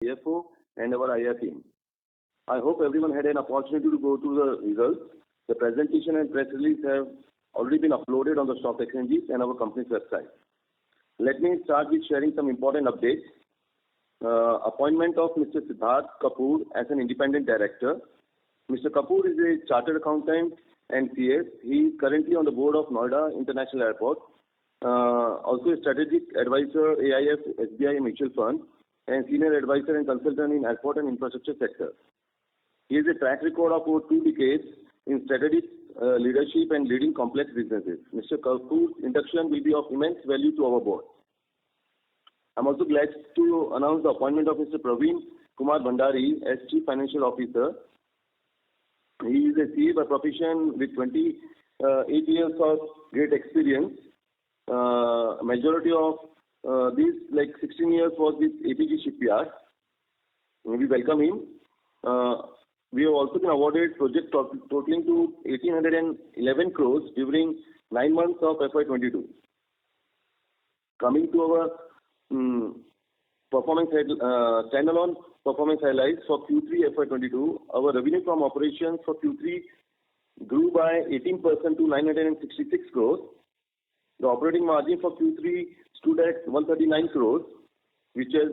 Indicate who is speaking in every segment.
Speaker 1: CFO and our IR team. I hope everyone had an opportunity to go through the results. The presentation and press release have already been uploaded on the stock exchanges and our company's website. Let me start with sharing some important updates. Appointment of Mr. Siddharth Kapoor as an independent director. Mr. Kapoor is a chartered accountant and CS. He is currently on the board of Noida International Airport. Also a strategic advisor, AIF, SBI Mutual Fund, and senior advisor and consultant in airport and infrastructure sector. He has a track record of over 2 decades in strategic leadership and leading complex businesses. Mr. Kapoor's induction will be of immense value to our board. I'm also glad to announce the appointment of Mr. Praveen Kumar Bhandari as Chief Financial Officer. He is a CA by profession with 28 years of great experience. Majority of these, like 16 years, was with APG Shipyard. We welcome him. We have also been awarded projects totaling to 1,811 crores during 9 months of FY22. Coming to our standalone performance highlights for Q3 FY22, our revenue from operations for Q3 grew by 18% to 966 crores. The operating margin for Q3 stood at 139 crores, which is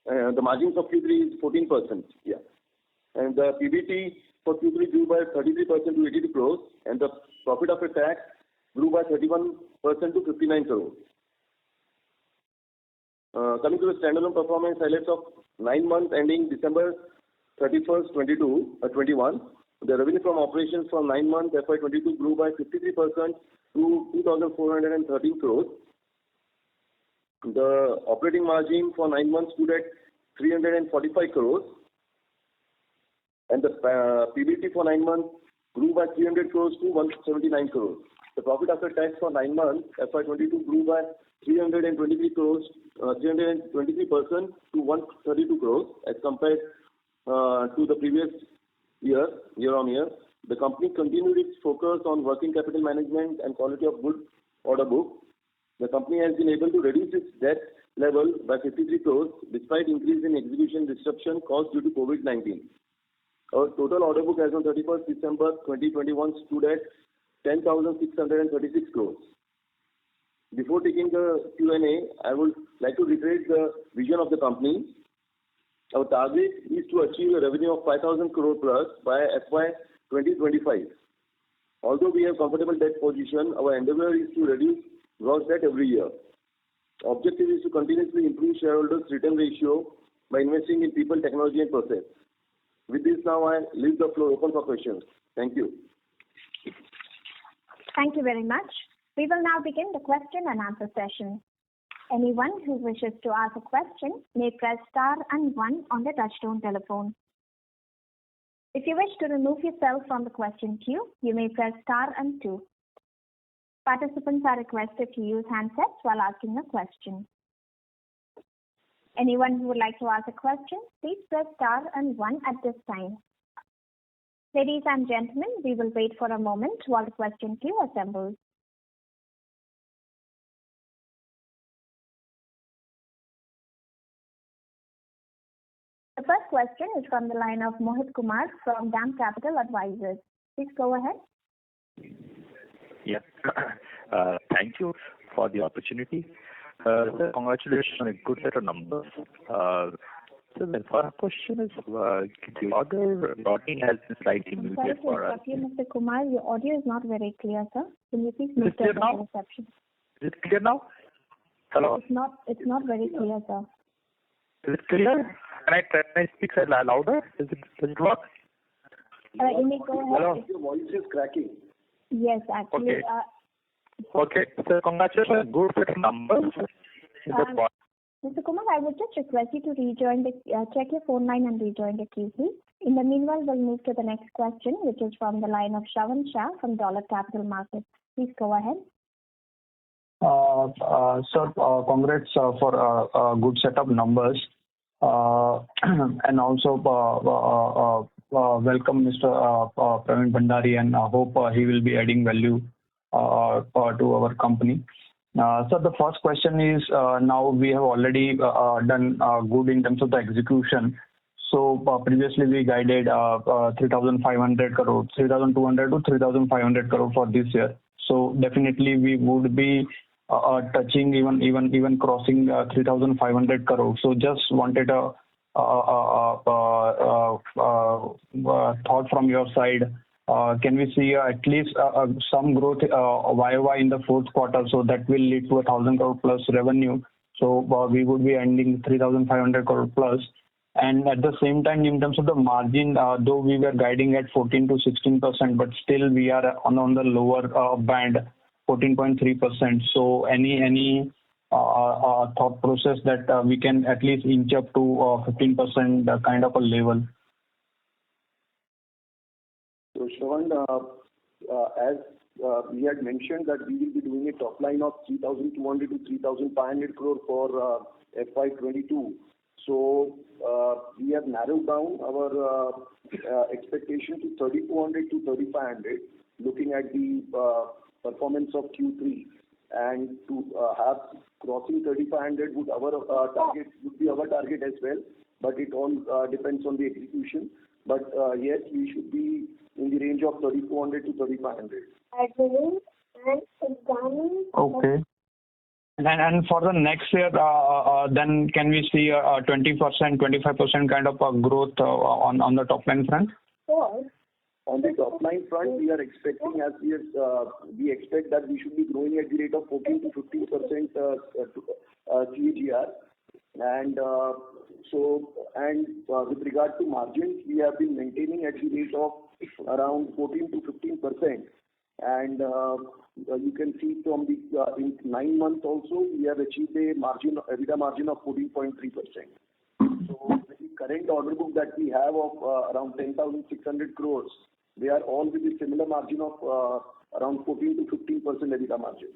Speaker 1: the margins of Q3 is 14%. Yeah, and the PBT for Q3 grew by 33% to 82 crores, and the profit after tax grew by 31% to 59 crores. Coming to the standalone performance highlights of 9 months ending December 31st, 21, the revenue from operations for 9 months FY22 grew by 53% to 2,413 crores. The operating margin for 9 months stood at 345 crores, and the PBT for 9 months grew by 300 crores to 179 crores. The profit after tax for 9 months FY22 grew by 323% to 132 crores as compared to the previous year on year. The company continued its focus on working capital management and quality of good order book. The company has been able to reduce its debt level by 53 crores despite increase in execution disruption caused due to COVID-19. Our total order book as on 31st December 2021 stood at 10,636 crores. Before taking the Q&A, I would like to reiterate the vision of the company. Our target is to achieve a revenue of 5,000 crore plus by FY 2025. Although we have comfortable debt position, our endeavor is to reduce gross debt every year. Objective is to continuously improve shareholders' return ratio by investing in people, technology, and process. With this, now I leave the floor open for questions. Thank you.
Speaker 2: Thank you very much. We will now begin the question and answer session. Anyone who wishes to ask a question may press star and 1 on the touchtone telephone. If you wish to remove yourself from the question queue, you may press star and 2. Participants are requested to use handsets while asking a question. Anyone who would like to ask a question, please press star and 1 at this time. Ladies and gentlemen, we will wait for a moment while the question queue assembles. The first question is from the line of Mohit Kumar from DAM Capital Advisors. Please go ahead.
Speaker 3: Yeah. Thank you for the opportunity. Congratulations on a good set of numbers. So the first question is, the order logging has been slightly muted for us.
Speaker 2: Sorry, Mr. Kumar, your audio is not very clear, sir. Can you please make the reception?
Speaker 3: Is it clear now? Hello?
Speaker 2: It's not very clear, sir.
Speaker 3: Is it clear? Can I speak louder? Does it work?
Speaker 2: You may go ahead.
Speaker 3: Hello?
Speaker 1: Your voice is cracking.
Speaker 2: Yes, actually.
Speaker 3: Okay. So congratulations on a good set of numbers.
Speaker 2: Mr. Kumar, I would just request you to rejoin check your phone line and rejoin the queue, please. In the meanwhile, we'll move to the next question, which is from the line of Shravan Shah from Dolat Capital Markets. Please go ahead.
Speaker 4: Sir, congrats for a good set of numbers. And also welcome Mr. Praveen Bhandari, and I hope he will be adding value to our company. So the first question is, now we have already done good in terms of the execution. So previously we guided 3,500 crore, 3,200 to 3,500 crore for this year. So definitely we would be touching even crossing 3,500 crore. So just wanted a thought from your side. Can we see at least some growth YOY in the fourth quarter, so that will lead to 1,000 crore plus revenue. So we would be ending 3,500 crore plus. And at the same time, in terms of the margin, though we were guiding at 14 to 16%, but still we are on the lower band, 14.3%. So any thought process that we can at least inch up to 15% kind of a level?
Speaker 1: So Shravan, as we had mentioned that we will be doing a top line of 3,200 to 3,500 crore for FY22. So we have narrowed down our expectation to 3,400 to 3,500, looking at the performance of Q3, and to have crossing 3,500 would be our target as well. But it all depends on the execution. But yes, we should be in the range of 3,400 to 3,500.
Speaker 4: Okay. And for the next year, then can we see a 20%, 25% kind of a growth on the top line front?
Speaker 1: On the top line front, we are expecting, as we expect that we should be growing at the rate of 14 to 15% CAGR. And with regard to margins, we have been maintaining at the rate of around 14 to 15%. And you can see from the in 9 months also, we have achieved a EBITDA margin of 14.3%. So with the current order book that we have of around 10,600 crores, they are all with a similar margin of around 14 to 15% EBITDA margin.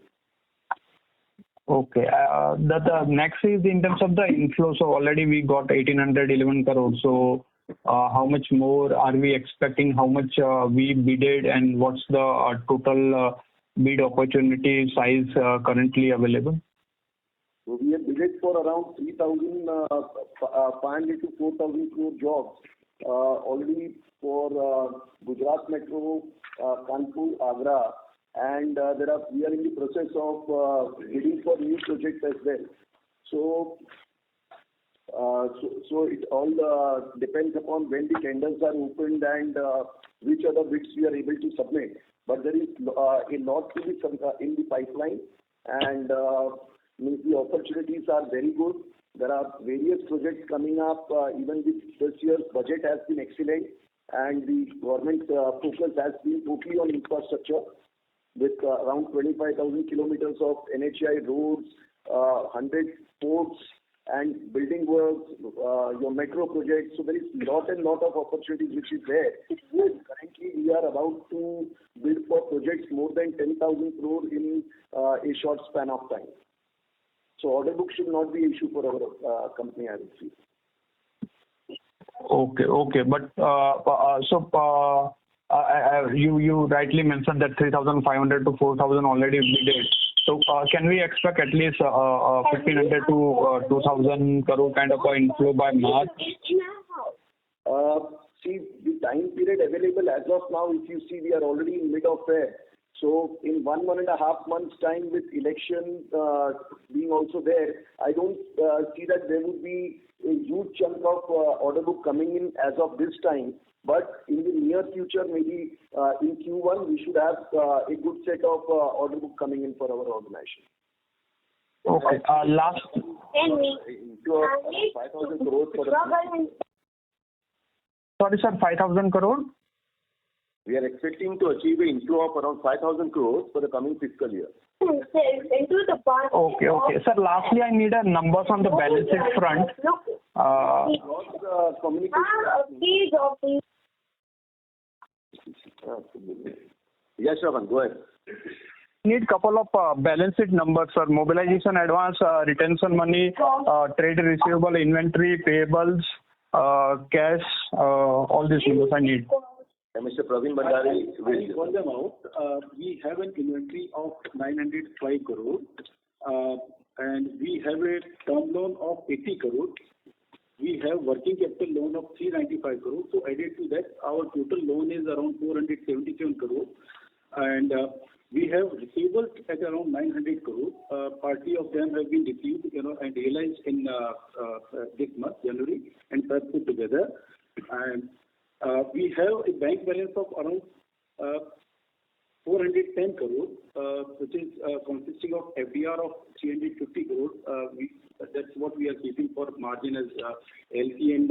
Speaker 4: Okay. The next is in terms of the inflow. So already we got 1,811 crores. So how much more are we expecting? How much we bidded, and what's the total bid opportunity size currently available?
Speaker 1: So we have bidded for around 3,500 to 4,000 crore jobs already for Gujarat Metro, Kanpur, Agra, and we are in the process of bidding for new projects as well. So it all depends upon when the tenders are opened and which other bids we are able to submit. But there is a lot in the pipeline, and the opportunities are very good. There are various projects coming up. Even this year's budget has been excellent, and the government focus has been totally on infrastructure, with around 25,000 kilometers of NHI roads, 100 ports, and building works, your metro projects. So there is lot of opportunities which is there. And currently, we are about to bid for projects more than 10,000 crore in a short span of time. So order book should not be an issue for our company, I would say.
Speaker 4: Okay. But you rightly mentioned that 3,500 to 4,000 already bidded. So can we expect at least 1,500 to 2,000 crore kind of an inflow by March?
Speaker 1: See, the time period available as of now, if you see, we are already in mid of Feb. So in 1.5 months time, with election being also there, I don't see that there would be a huge chunk of order book coming in as of this time. But in the near future, maybe in Q1, we should have a good set of order book coming in for our organization.
Speaker 4: Okay. Last.
Speaker 1: 5,000 crores for the.
Speaker 4: Sorry, sir, 5,000 crore?
Speaker 1: We are expecting to achieve an inflow of around 5,000 crores for the coming fiscal year.
Speaker 4: Okay. Sir, lastly, I need a numbers on the balance sheet front.
Speaker 1: Yes, Shravan, go ahead.
Speaker 4: Need couple of balance sheet numbers, sir. Mobilization advance, retention money, trade receivable, inventory, payables, cash, all these numbers I need.
Speaker 1: Mr. Praveen Bhandari
Speaker 5: will call them out. We have an inventory of 905 crore. and we have a term loan of 80 crore. We have working capital loan of 395 crore. So added to that, our total loan is around 477 crore. And we have receivables at around 900 crore. Partly of them have been received, and realized in this month, January, and Feb put together. And we have a bank balance of around 410 crore, which is consisting of FDR of 350 crore. That's what we are keeping for margin as LC and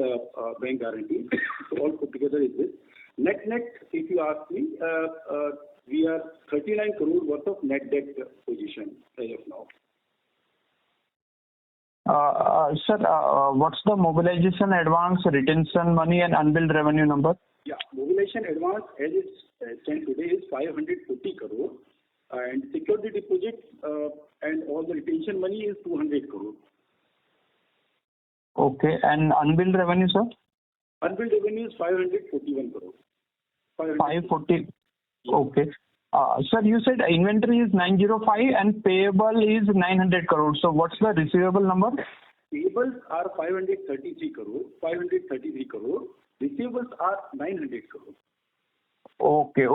Speaker 5: bank guarantee. So all put together is this. Net, if you ask me, we are 39 crore worth of net debt position as of now.
Speaker 4: Sir, what's the mobilization advance, retention money, and unbilled revenue number?
Speaker 5: Yeah, mobilization advance as it stands today is 550 crore, and security deposit and all the retention money is 200 crore.
Speaker 4: Okay, and unbilled revenue, sir?
Speaker 5: Unbilled revenue is 541 crore.
Speaker 4: 540. Okay. Sir, you said inventory is 905 and payable is 900 crore. So what's the receivable number?
Speaker 5: Payables are 533 crore. Receivables are 900 crore.
Speaker 4: Okay.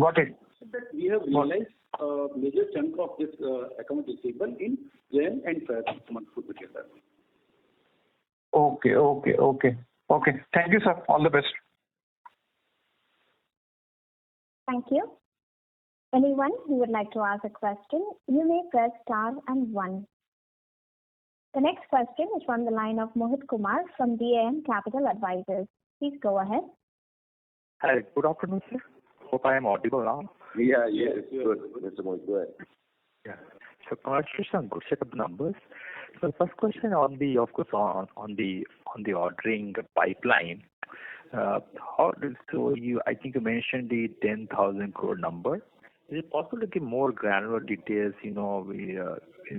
Speaker 4: Got it.
Speaker 5: That we have realized a major chunk of this account receivable in Jan and Feb month put together.
Speaker 4: Okay. Thank you, sir. All the best.
Speaker 2: Thank you. Anyone who would like to ask a question, you may press star and 1. The next question is from the line of Mohit Kumar from DAM Capital Advisors. Please go ahead.
Speaker 3: Hi, good afternoon, sir. Hope I am audible now.
Speaker 1: Yeah, yes, good. Mr. Mohit, go ahead.
Speaker 3: Yeah. So congratulations on good set of numbers. So the first question on the ordering pipeline. I think you mentioned the 10,000 crore number. Is it possible to give more granular details, in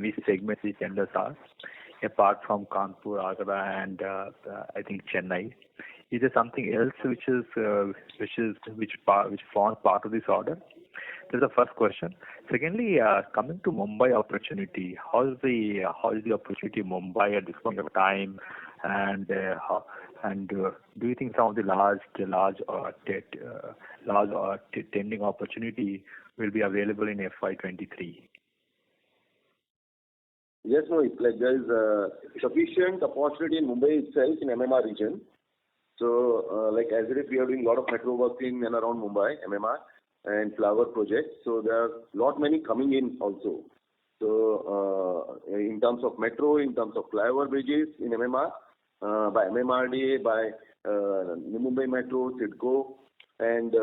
Speaker 3: which segments these tenders are, apart from Kanpur, Agra, and I think Chennai? Is there something else which forms part of this order? That's the first question. Secondly, coming to Mumbai opportunity, how is the opportunity in Mumbai at this point of time, and do you think some of the large tendering opportunity will be available in FY23?
Speaker 1: Yes, no, there is sufficient opportunity in Mumbai itself in MMR region. So, as it is, we are doing a lot of metro work in and around Mumbai, MMR, and flower projects. So there are many coming in also. So in terms of metro, in terms of flyover bridges in MMR, by MMRDA, by Mumbai Metro, CIDCO, and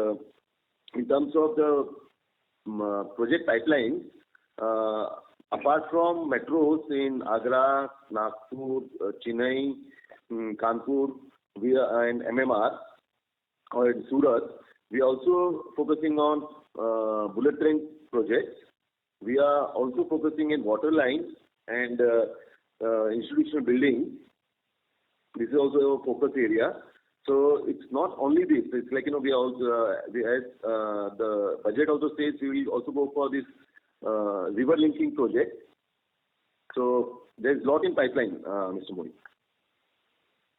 Speaker 1: in terms of the project pipelines, apart from metros in Agra, Nagpur, Chennai, Kanpur, and MMR, or in Surat, we are also focusing on bullet train projects. We are also focusing in water lines and institutional buildings. This is also a focus area. So it's not only this. It's like, we also, as the budget also says, we will also go for this river linking project. So there's a lot in pipeline, Mr. Modi.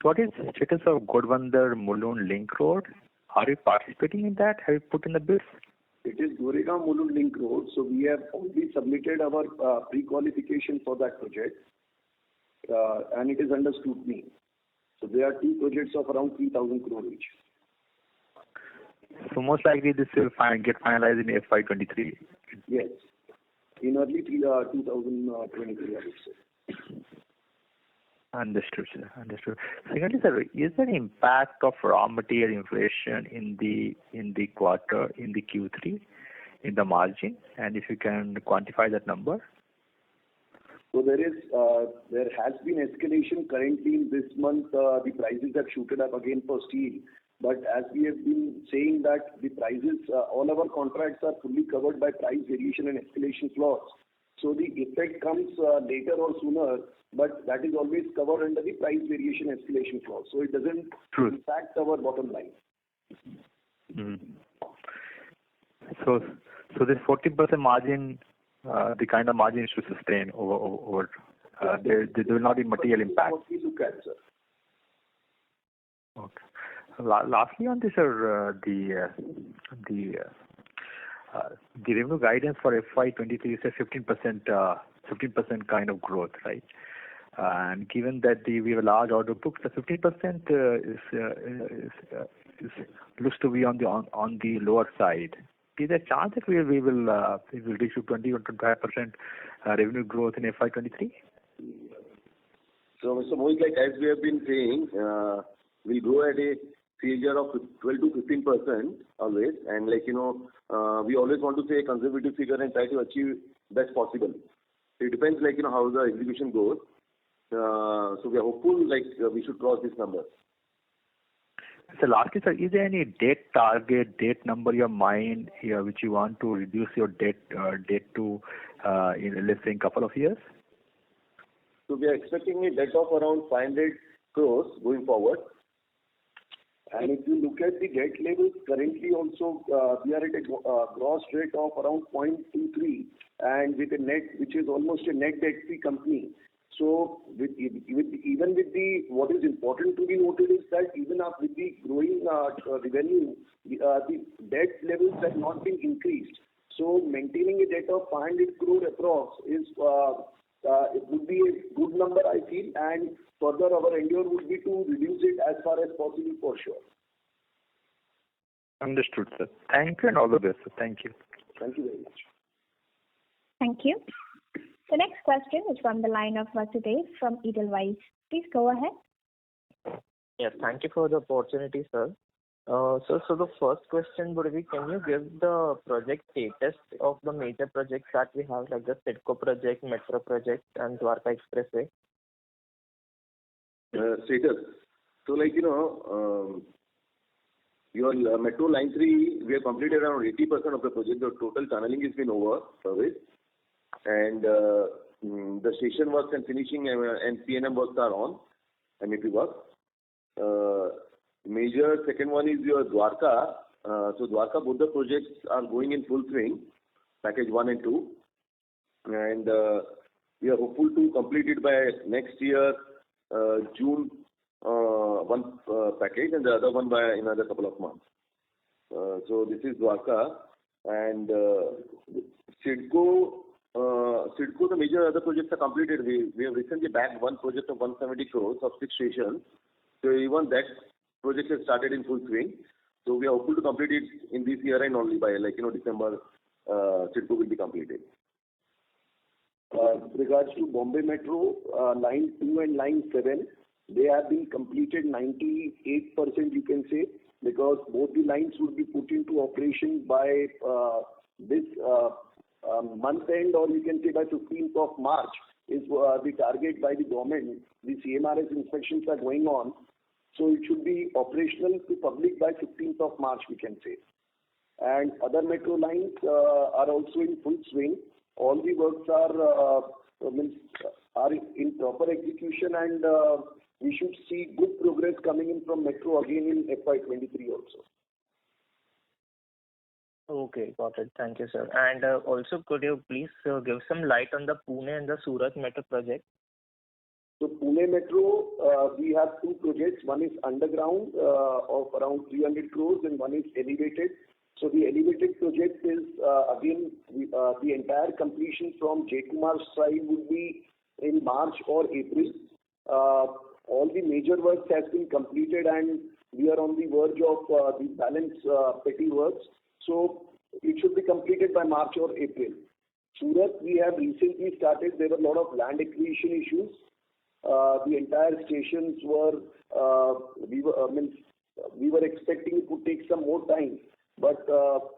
Speaker 3: What is the status of Godbandar-Mulund Link Road? Are you participating in that? Have you put in the bids?
Speaker 5: It is Goregaon-Mulund Link Road. So we have already submitted our pre-qualification for that project, and it is under scrutiny. So there are two projects of around 3,000 crore each.
Speaker 3: So most likely this will get finalized in FY23.
Speaker 5: Yes, in early 2023, I would say.
Speaker 3: Understood, sir. Understood. Secondly, sir, is there an impact of raw material inflation in the quarter, in the Q3, in the margin? And if you can quantify that number?
Speaker 5: So there has been escalation currently in this month. The prices have shooted up again for steel. But as we have been saying that the prices, all our contracts are fully covered by price variation and escalation clause. So the effect comes later or sooner, but that is always covered under the price variation escalation clause. So it doesn't impact our bottom line.
Speaker 3: Mm-hmm. So this 40% margin the kind of margins to sustain over there will not be material impact.
Speaker 1: What we look at, sir.
Speaker 3: Okay. Lastly on this, sir, the revenue guidance for FY23 is a 15% kind of growth, right? And given that we have a large order book, the 15% looks to be on the lower side. Is there a chance that we will reach to 20 or 25% revenue growth in FY23?
Speaker 1: So, Mr. Mohit, like as we have been saying, we grow at a CAGR of 12 to 15% always, and we always want to say a conservative figure and try to achieve best possible. So it depends how the execution goes. So we are hopeful we should cross this number.
Speaker 3: So lastly, sir, is there any debt target, debt number in your mind here which you want to reduce your debt to in let's say a couple of years?
Speaker 1: So we are expecting a debt of around 500 crores going forward. And if you look at the debt levels, currently also we are at a gross rate of around 0.23 and with a net, which is almost a net debt-free company. So even with the, what is important to be noted is that even with the growing revenue, the debt levels have not been increased. So maintaining a debt of 500 crore approx is it would be a good number, I feel, and further our endeavor would be to reduce it as far as possible for sure.
Speaker 3: Understood, sir. Thank you and all the best, sir. Thank you.
Speaker 1: Thank you very much.
Speaker 2: Thank you. The next question is from the line of Vasudev from Edelweiss. Please go ahead.
Speaker 6: Yes, thank you for the opportunity, sir. So the first question would be, can you give the project status of the major projects that we have, like the CIDCO project, Metro project, and Dwarka Expressway?
Speaker 1: Status. So your Metro Line 3, we have completed around 80% of the project. The total tunneling has been over, service. And the station works and finishing and P&M works are on, MEP work. Major second one is your Dwarka. So Dwarka, both the projects are going in full swing, package 1 and 2. And we are hopeful to complete it by next year, June, one package and the other one by another couple of months. So this is Dwarka. And CIDCO, the major other projects are completed. We have recently bagged one project of 170 crores of 6 stations. So even that project has started in full swing. So we are hopeful to complete it in this year and only by December, CIDCO will be completed. With regards to Bombay Metro, Line 2 and Line 7, they have been completed 98% you can say, because both the lines would be put into operation by this month end, or you can say by 15th of March is the target by the government. The CMRS inspections are going on. So it should be operational to public by 15th of March, we can say. And other metro lines are also in full swing. All the works are in proper execution, and we should see good progress coming in from metro again in FY23 also.
Speaker 6: Okay, got it. Thank you, sir. And also, could you please give some light on the Pune and the Surat Metro project?
Speaker 1: So Pune Metro, we have 2 projects. One is underground of around 300 crores and one is elevated. So the elevated project is again the entire completion from J. Kumar's side would be in March or April. All the major works has been completed and we are on the verge of the balance petty works. So it should be completed by March or April. Surat, we have recently started. There were a lot of land acquisition issues. The entire stations were, we were expecting it would take some more time. But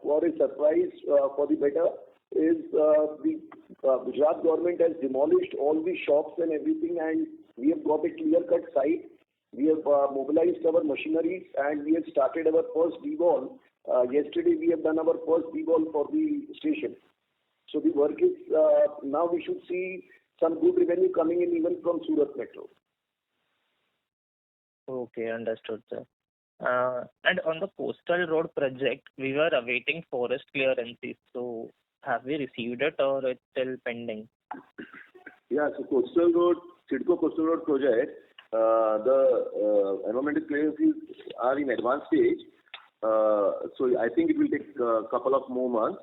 Speaker 1: for a surprise, for the better, is the Gujarat government has demolished all the shops and everything, and we have got a clear-cut site. We have mobilized our machineries and we have started our first D-wall. Yesterday we have done our first D-wall for the station. So the work is, now we should see some good revenue coming in even from Surat Metro.
Speaker 6: Okay, understood, sir. And on the coastal road project, we were awaiting forest clearances. So Have we received it or it's still pending?
Speaker 1: Yeah, so Coastal Road, CIDCO Coastal Road project, the environmental clearances are in advanced stage. So I think it will take a couple of more months.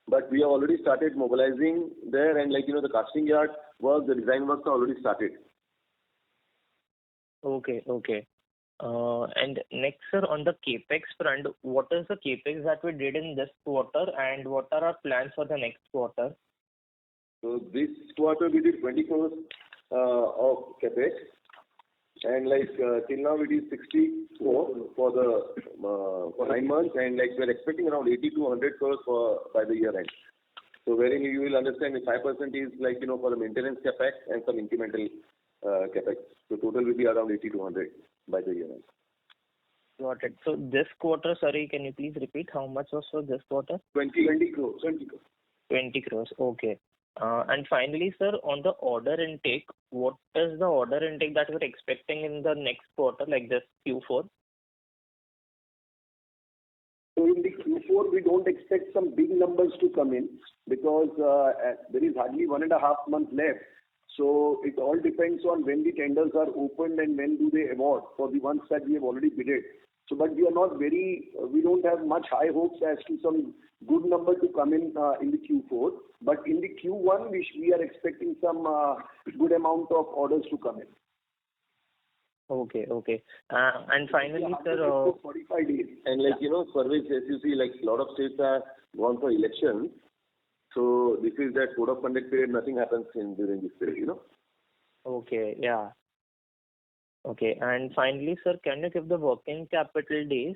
Speaker 1: But we have already started mobilizing there, and the casting yard work, the design works are already started.
Speaker 6: Okay. And next, sir, on the Capex front, what is the Capex that we did in this quarter, and what are our plans for the next quarter?
Speaker 1: So this quarter we did 20 crores of Capex, and till now it is 64 for 9 months, and we're expecting around 80 to 100 crores by the year end. So wherein you will understand the 5% is for the maintenance Capex and some incremental Capex. So total will be around 80 to 100 by the year end.
Speaker 6: Got it. So this quarter, sorry, can you please repeat how much was for this quarter?
Speaker 1: 20 crores.
Speaker 6: 20 crores. Okay. And finally, sir, on the order intake, what is the order intake that we're expecting in the next quarter, like this Q4?
Speaker 5: So in the Q4, we don't expect some big numbers to come in because there is hardly 1.5 months left. So it all depends on when the tenders are opened and when do they award for the ones that we have already bidded. So, but we don't have much high hopes as to some good number to come in the Q4. But in the Q1, we are expecting some good amount of orders to come in.
Speaker 6: Okay. And finally, sir,
Speaker 5: 45 days.
Speaker 1: And service, as you see, a lot of states are gone for elections. So this is that code of conduct period. Nothing happens during this period,
Speaker 6: Okay, yeah. Okay, and finally, sir, can you give the working capital days,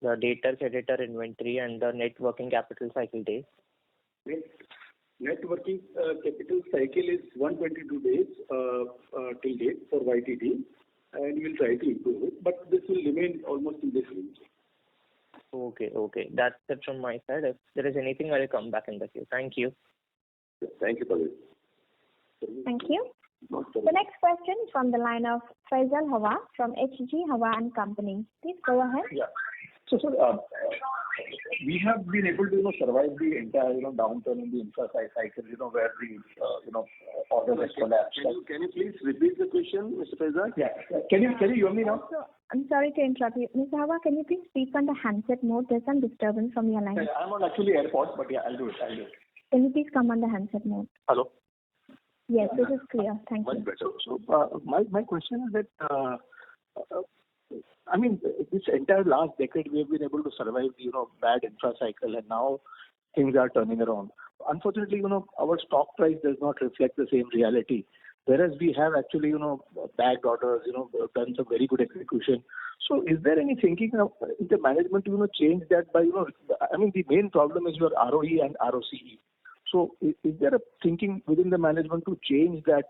Speaker 6: the debtor, creditor, inventory, and the net working capital cycle days?
Speaker 5: Net working capital cycle is 122 days till date for YTD, and we'll try to improve it, but this will remain almost in this range.
Speaker 6: Okay. That's it from my side. If there is anything, I will come back in the queue. Thank you.
Speaker 1: Thank you, Praveen.
Speaker 2: Thank you. The next question is from the line of Faisal Hawa from HG Hawa and Company. Please go ahead.
Speaker 7: Yeah. So, sir, we have been able to survive the entire downturn in the infra cycle, where the orders have collapsed.
Speaker 1: Can you please repeat the question, Mr. Faisal?
Speaker 7: Yeah. Can you hear me now?
Speaker 2: Also, I'm sorry to interrupt you. Mr. Hawa, can you please speak on the handset mode? There's some disturbance from your line.
Speaker 7: Yeah, I'm on actually AirPods, but yeah, I'll do it.
Speaker 2: Can you please come on the handset mode?
Speaker 7: Hello?
Speaker 2: Yes, this is clear. Thank you.
Speaker 7: So my question is that, this entire last decade we have been able to survive the bad infra cycle, and now things are turning around. Unfortunately, our stock price does not reflect the same reality. Whereas we have actually, bagged orders, done some very good execution. So is there any thinking in the management to, change that by, the main problem is your ROE and ROCE. So is there a thinking within the management to change that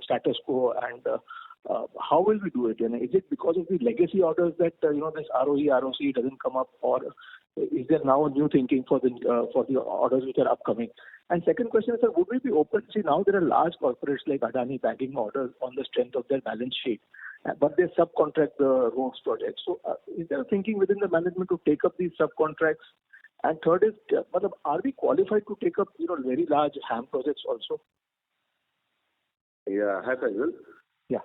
Speaker 7: status quo, and how will we do it? And is it because of the legacy orders that, this ROE, ROCE doesn't come up, or is there now a new thinking for the orders which are upcoming? And second question is, sir, would we be open? See, now there are large corporates like Adani bagging orders on the strength of their balance sheet, but they subcontract the roads projects. So is there a thinking within the management to take up these subcontracts? And third is, are we qualified to take up, very large HAM projects also?
Speaker 1: Yeah, hi Faisal.
Speaker 7: Yeah.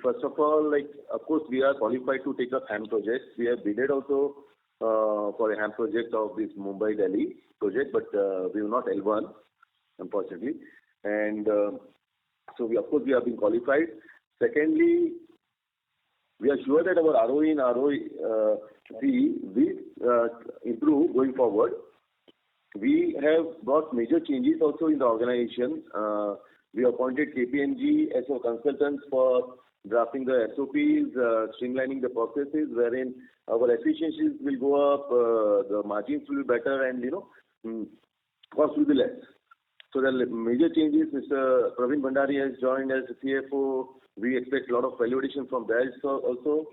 Speaker 1: First of all, of course, we are qualified to take up HAM projects. We have bidded also for a HAM project of this Mumbai-Delhi project, but we are not L1, unfortunately. And so we have been qualified. Secondly, we are sure that our ROE and ROCE will improve going forward. We have got major changes also in the organization. We appointed KPMG as our consultants for drafting the SOPs, streamlining the processes, wherein our efficiencies will go up, the margins will be better, and cost will be less. So there are major changes. Mr. Praveen Bhandari has joined as CFO. We expect a lot of valuation from there also.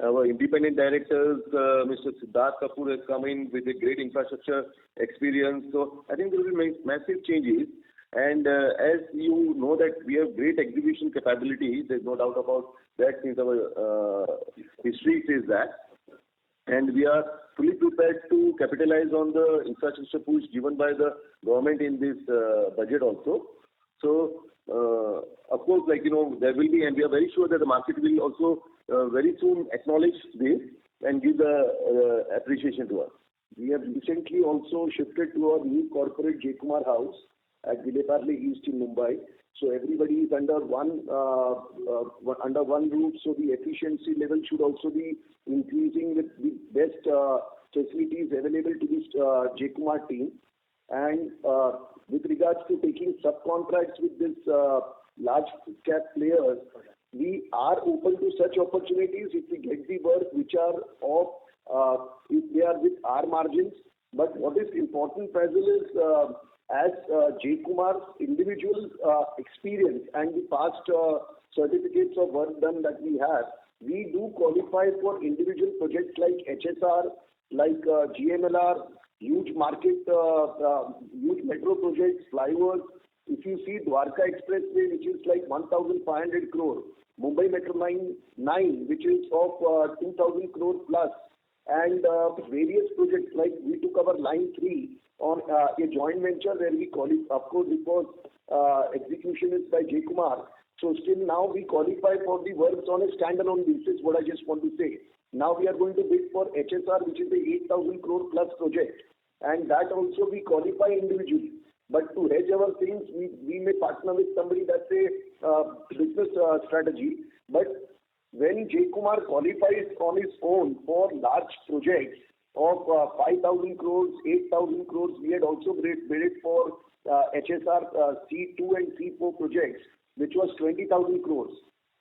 Speaker 1: Our independent directors, Mr. Siddharth Kapoor has come in with a great infrastructure experience. So I think there will be massive changes. And as you know that we have great execution capability, there's no doubt about that since our history says that. and we are fully prepared to capitalize on the infrastructure push given by the government in this budget also. So, of course, there will be, and we are very sure that the market will also very soon acknowledge this and give the appreciation to us. We have recently also shifted to our new corporate J. Kumar House at Vileparle East in Mumbai. So everybody is under one roof. So the efficiency level should also be increasing with the best facilities available to this J. Kumar team. And with regards to taking subcontracts with this large cap players, we are open to such opportunities if we get the work which are of if they are with our margins. But what is important, Faisal, is as J. Kumar's individual experience and the past certificates of work done that we have, we do qualify for individual projects like HSR, like GMLR, huge market, huge metro projects, flyovers. If you see Dwarka Expressway, which is like 1,500 crore, Mumbai Metro Line 9, which is of 2,000 crore plus, and various projects like we took our Line 3 on a joint venture where we qualify, of course, because execution is by J. Kumar. So still now we qualify for the works on a standalone basis, what I just want to say. Now we are going to bid for HSR, which is the 8,000 crore plus project, and that also we qualify individually. But to hedge our things, we may partner with somebody. That's a business strategy. But when J. Kumar qualifies on his own for large projects of 5,000 crores, 8,000 crores, we had also bid for HSR C2 and C4 projects, which was 20,000 crores.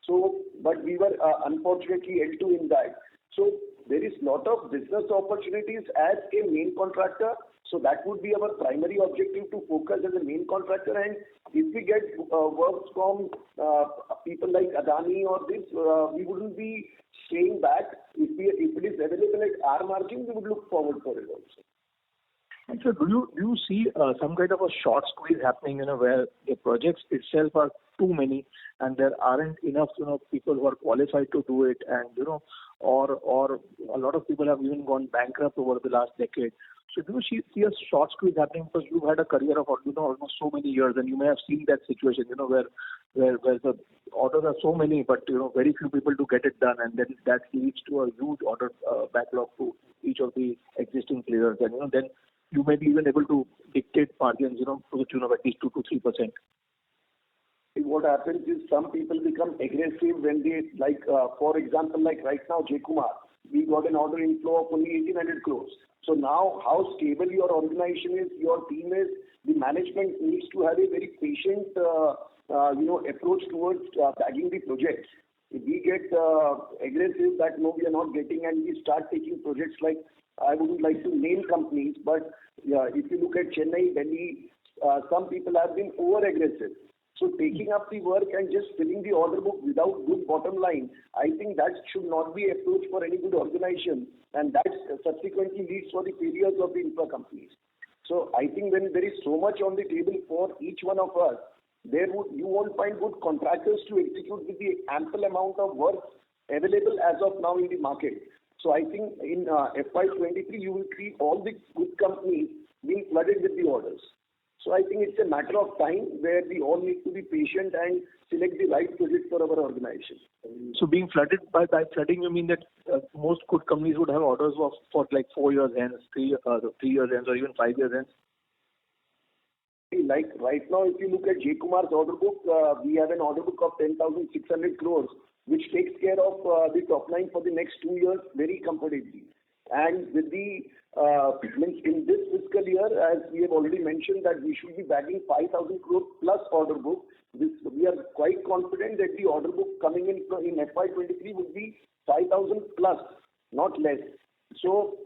Speaker 1: So, but we were unfortunately L2 in that. So there is lot of business opportunities as a main contractor. So that would be our primary objective, to focus as a main contractor. And if we get works from people like Adani or this, we wouldn't be staying back. If it is available at our margin, we would look forward for it also.
Speaker 7: And so do you see some kind of a short squeeze happening, where the projects itself are too many and there aren't enough, people who are qualified to do it, and, or a lot of people have even gone bankrupt over the last decade. So do you see a short squeeze happening, because you've had a career of, almost so many years, and you may have seen that situation, where the orders are so many, but, very few people to get it done, and then that leads to a huge order backlog to each of the existing players. And, then you may be even able to dictate margins, to the tune of at least 2 to 3%.
Speaker 1: What happens is some people become aggressive when they, for example, like right now, J. Kumar, we got an order inflow of only 1,800 crores. So now how stable your organization is, your team is, the management needs to have a very patient, approach towards bagging the projects. If we get aggressive that no, we are not getting, and we start taking projects like, I wouldn't like to name companies, but if you look at Chennai, Delhi, some people have been over-aggressive. So taking up the work and just filling the order book without good bottom line, I think that should not be approach for any good organization, and that subsequently leads for the failures of the infra companies. So I think when there is so much on the table for each one of us, you won't find good contractors to execute with the ample amount of work available as of now in the market. So I think in FY23 you will see all the good companies being flooded with the orders. So I think it's a matter of time where we all need to be patient and select the right project for our organization.
Speaker 7: So being flooded, by flooding you mean that most good companies would have orders for like 4 years hence, 3 years hence, or even 5 years hence?
Speaker 1: Like right now, if you look at J. Kumar's order book, we have an order book of 10,600 crores, which takes care of the top line for the next 2 years very comfortably. And with the in this fiscal year, as we have already mentioned, that we should be bagging 5,000 crore plus order book. We are quite confident that the order book coming in FY23 would be 5,000 plus, not less. So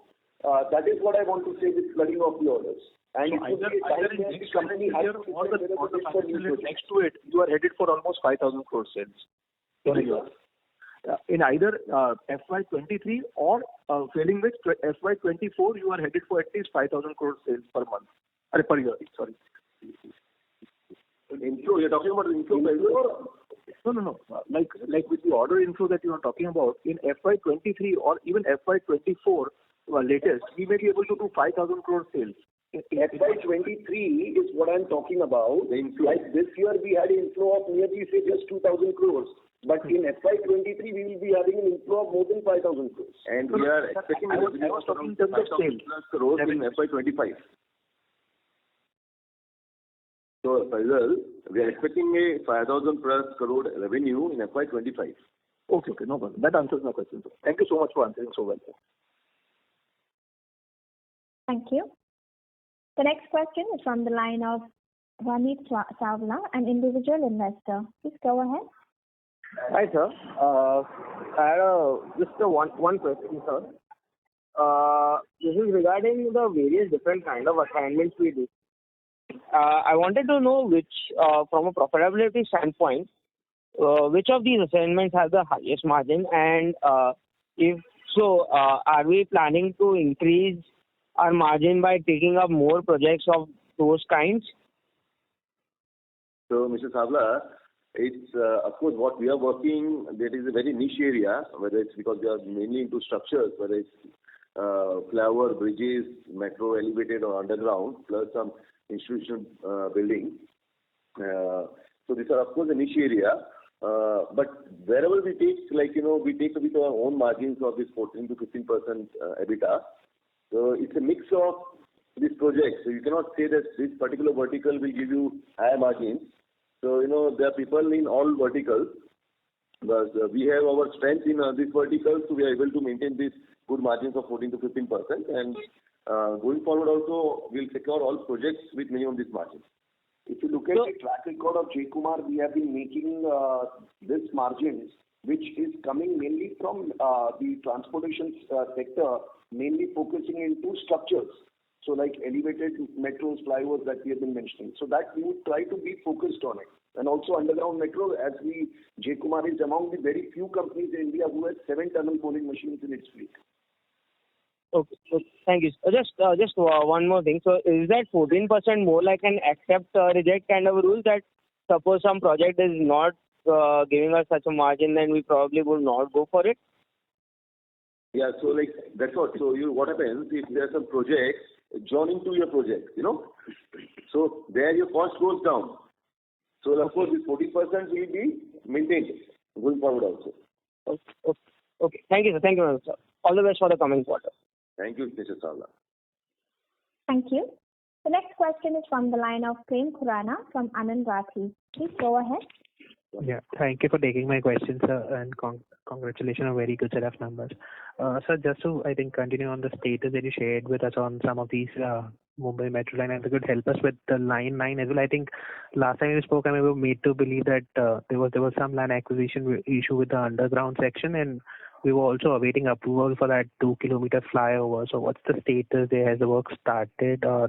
Speaker 1: that is what I want to say with flooding of the orders. And
Speaker 7: so either in next company or the financial year next to it, you are headed for almost 5,000 crore sales in a year. In either FY23 or failing with FY24, you are headed for at least 5,000 crore sales per month, per year. Sorry.
Speaker 1: Inflow, you're talking about inflow?
Speaker 7: No. Like with the order inflow that you are talking about, in FY23 or even FY24 latest, we may be able to do 5,000 crore sales.
Speaker 5: FY23 is what I'm talking about. Like this year, we had an inflow of nearly, say, just 2,000 crores. But in FY23, we will be having an inflow of more than 5,000 crores.
Speaker 1: And we are expecting
Speaker 7: I was talking in terms of sales.
Speaker 1: Crores in FY25. So, Faisal, we are expecting a 5,000 plus crore revenue in FY25.
Speaker 7: Okay, no problem. That answers my question. Thank you so much for answering so well, sir.
Speaker 2: Thank you. The next question is from the line of Ranit Savla, an individual investor. Please go ahead.
Speaker 8: Hi, sir. I had just one question, sir. This is regarding the various different kind of assignments we do. I wanted to know which, from a profitability standpoint, which of these assignments have the highest margin, and if so, are we planning to increase our margin by taking up more projects of those kinds?
Speaker 1: So, Mr. Savla, it's of course what we are working, that is a very niche area, whether it's because we are mainly into structures, whether it's flyover, bridges, metro, elevated or underground, plus some institutional building. So these are of course a niche area. But wherever we take, we take with our own margins of this 14 to 15% EBITDA. So it's a mix of these projects. So you cannot say that this particular vertical will give you higher margins. So, there are people in all verticals, but we have our strength in this vertical, so we are able to maintain these good margins of 14 to 15%. And going forward also, we'll secure all projects with minimum this margin.
Speaker 5: If you look at the track record of J. Kumar, we have been making this margins, which is coming mainly from the transportation sector, mainly focusing into structures. So like elevated metros, flyovers that we have been mentioning. So that we would try to be focused on it. And also underground metro, as J. Kumar is among the very few companies in India who has 7 tunnel coring machines in its fleet.
Speaker 8: Okay. Thank you. Just one more thing. So is that 14% more like an accept reject kind of a rule, that suppose some project is not giving us such a margin, then we probably would not go for it?
Speaker 1: Yeah, so that's what. So what happens if there are some projects joining to your project, so there your cost goes down. So of course this 40% will be maintained going forward also.
Speaker 8: Okay. Thank you, sir. Thank you very much, sir. All the best for the coming quarter.
Speaker 1: Thank you, Mr. Savla.
Speaker 2: Thank you. The next question is from the line of Prem Khurana from Anand Rathi. Please go ahead.
Speaker 9: Yeah, thank you for taking my question, sir, and congratulations on a very good set of numbers. Sir, just to, I think, continue on the status that you shared with us on some of these Mumbai Metro line, and if you could help us with the line 9 as well. I think last time you spoke, we were made to believe that there was some land acquisition issue with the underground section, and we were also awaiting approval for that 2-kilometer flyover. So what's the status there? Has the work started, or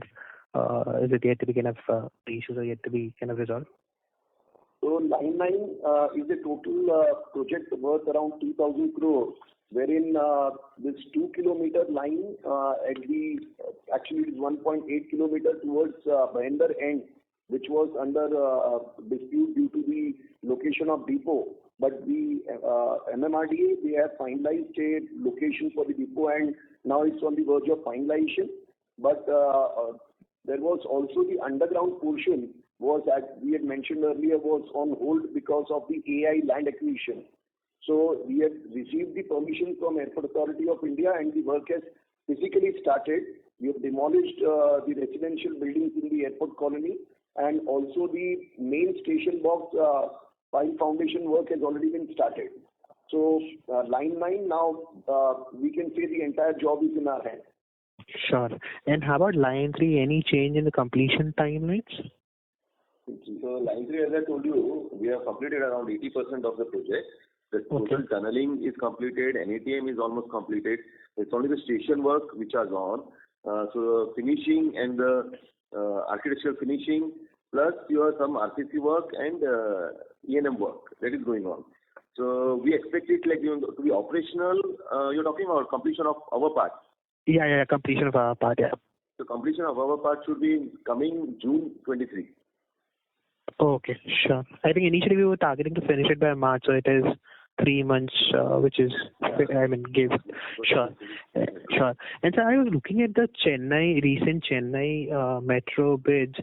Speaker 9: is it yet to be the issues are yet to be resolved?
Speaker 5: So line 9 is a total project worth around 2,000 crores, wherein this 2-kilometer line actually is 1.8 kilometer towards Bhandari end, which was under dispute due to the location of depot. But the MMRDA, they have finalized a location for the depot, and now it's on the verge of finalization. But there was also the underground portion, was, as we had mentioned earlier, was on hold because of the AI land acquisition. So we have received the permission from Airport Authority of India, and the work has physically started. We have demolished the residential buildings in the airport colony, and also the main station box pile foundation work has already been started. So line 9 now, we can say the entire job is in our hand.
Speaker 9: Sure. And how about line 3? Any change in the completion timelines?
Speaker 1: So line 3, as I told you, we have completed around 80% of the project. The total tunneling is completed, NATM is almost completed. It's only the station work which are gone. So finishing and the architectural finishing, plus some RCC work and E&M work that is going on. So we expect it to be operational. You're talking about completion of our part?
Speaker 9: Yeah, completion of our part, yeah.
Speaker 1: So completion of our part should be coming June 23.
Speaker 9: Okay, sure. I think initially we were targeting to finish it by March, so it is 3 months, which is, give. Sure. Sure. And so I was looking at the recent Chennai metro bids,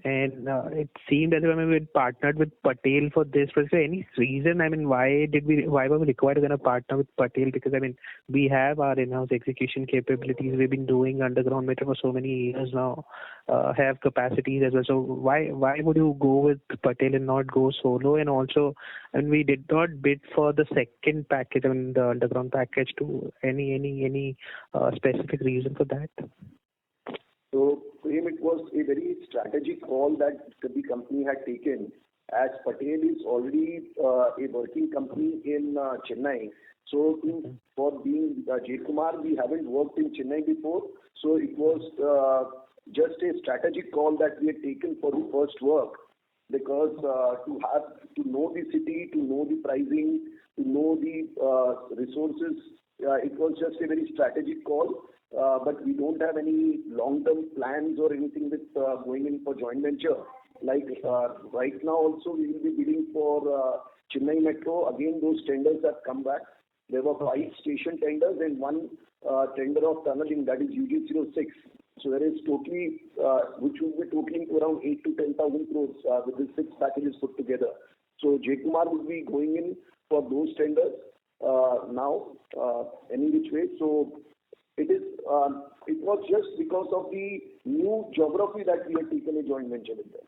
Speaker 9: and it seemed as if we had partnered with Patel for this. Was there any reason? Why were we required to partner with Patel? Because we have our in-house execution capabilities. We've been doing underground metro for so many years now, have capacities as well. So why would you go with Patel and not go solo? And also, we did not bid for the second package, the underground package. To any specific reason for that?
Speaker 1: So, it was a very strategic call that the company had taken, as Patel is already a working company in Chennai. So, for being J. Kumar, we haven't worked in Chennai before. So, it was just a strategic call that we had taken for the first work, because to know the city, to know the pricing, to know the resources, it was just a very strategic call. But we don't have any long-term plans or anything with going in for joint venture. Like right now also we will be bidding for Chennai Metro. Again, those tenders have come back. There were 5 station tenders and 1 tender of tunneling, that is UG06. So there is totally, which will be totaling to around 8 to 10,000 crores with the 6 packages put together. So J. Kumar will be going in for those tenders now, any which way. So it was just because of the new geography that we had taken a joint venture with them.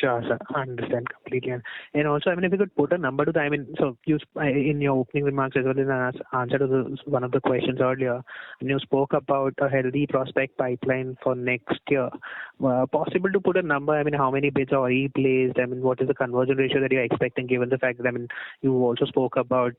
Speaker 9: Sure, sir. I understand completely. And also, if you could put a number to that, so you, in your opening remarks as well as answer to one of the questions earlier, and you spoke about a healthy prospect pipeline for next year. Possible to put a number, how many bids are already placed? What is the conversion ratio that you're expecting, given the fact that, you also spoke about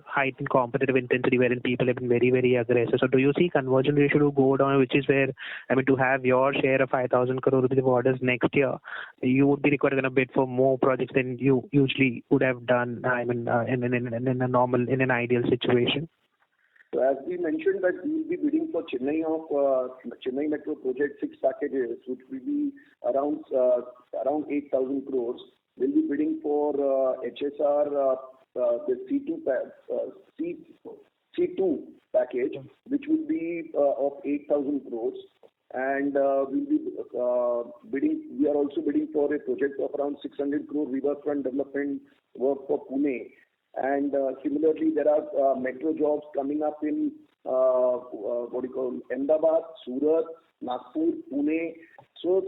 Speaker 9: heightened competitive intensity wherein people have been very, very aggressive. So do you see conversion ratio to go down, which is where, to have your share of 5,000 crore rupees of orders next year, you would be required to bid for more projects than you usually would have done, in an ideal situation?
Speaker 1: So as we mentioned that we will be bidding for Chennai Metro project 6 packages, which will be around 8,000 crores. We'll be bidding for HSR, the C2 package, which will be of 8,000 crores. And we are also bidding for a project of around 600 crore riverfront development work for Pune. And similarly, there are metro jobs coming up in Ahmedabad, Surat, Nagpur, Pune. So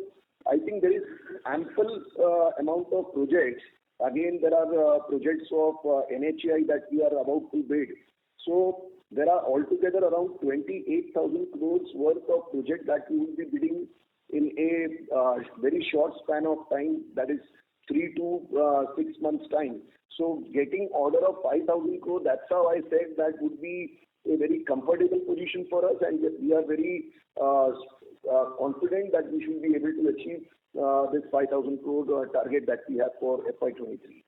Speaker 1: I think there is ample amount of projects. Again, there are projects of NHAI that we are about to bid. So there are altogether around 28,000 crores worth of projects that we will be bidding in a very short span of time, that is 3 to 6 months time. So getting order of 5,000 crore, that's how I said that would be a very comfortable position for us, and we are very confident that we should be able to achieve this 5,000 crore target that we have for FY23.